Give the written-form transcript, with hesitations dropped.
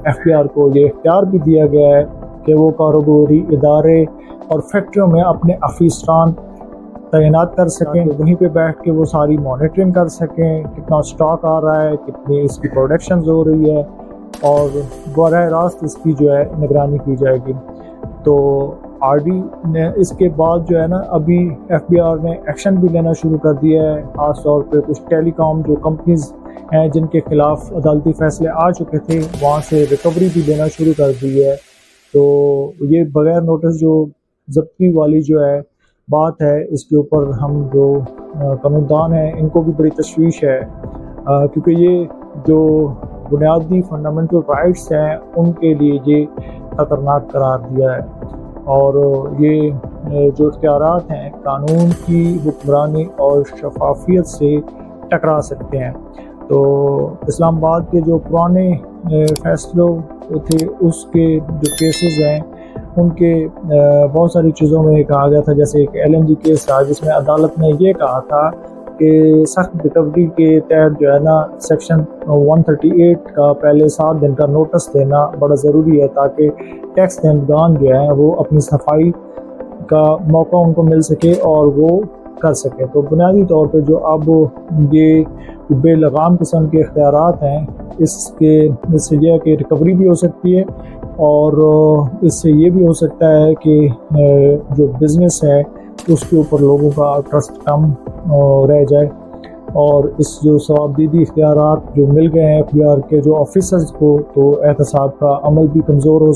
FBR کو یہ اختیار بھی دیا گیا ہے کہ وہ کاروباری ادارے اور فیکٹریوں میں اپنے افسران تعینات کر سکیں، وہیں پہ بیٹھ کے وہ ساری مانیٹرنگ کر سکیں، کتنا سٹاک آ رہا ہے، کتنی اس کی پروڈکشنز ہو رہی ہے، اور براہ راست اس کی جو ہے نگرانی کی جائے گی۔ تو RD نے اس کے بعد جو ہے نا ابھی FBR نے ایکشن بھی لینا شروع کر دیا ہے، خاص طور پہ کچھ ٹیلی کام جو کمپنیز ہیں جن کے خلاف عدالتی فیصلے آ چکے تھے، وہاں سے ریکوری بھی دینا شروع کر دی ہے۔ تو یہ بغیر نوٹس جو ضبطی والی جو ہے بات ہے، اس کے اوپر ہم جو قانون ہیں ان کو بھی بڑی تشویش ہے، کیونکہ یہ جو بنیادی فنڈامنٹل رائٹس ہیں ان کے لیے یہ خطرناک قرار دیا ہے، اور یہ جو اختیارات ہیں قانون کی حکمرانی اور شفافیت سے ٹکرا سکتے ہیں۔ تو اسلام آباد کے جو پرانے فیصلوں تھے اس کے جو کیسز ہیں ان کے بہت ساری چیزوں میں کہا گیا تھا، جیسے ایک LNG کیس تھا جس میں عدالت نے یہ کہا تھا کہ سخت ریکوری کے تحت جو ہے نا سیکشن 138 کا پہلے 7 دن کا نوٹس دینا بڑا ضروری ہے، تاکہ ٹیکس دہندگان جو ہیں وہ اپنی صفائی کا موقع ان کو مل سکے اور وہ کر سکیں۔ تو بنیادی طور پہ جو اب یہ بے لگام قسم کے اختیارات ہیں، اس سے یہ ہے کہ ریکوری بھی ہو سکتی ہے، اور اس سے یہ بھی ہو سکتا ہے کہ جو بزنس ہے اس کے اوپر لوگوں کا ٹرسٹ کم رہ جائے، اور اس جو ثوابدیدی اختیارات جو مل گئے ہیں FBR کے جو آفیسرز کو، تو احتساب کا عمل بھی کمزور ہو سکتا ہے۔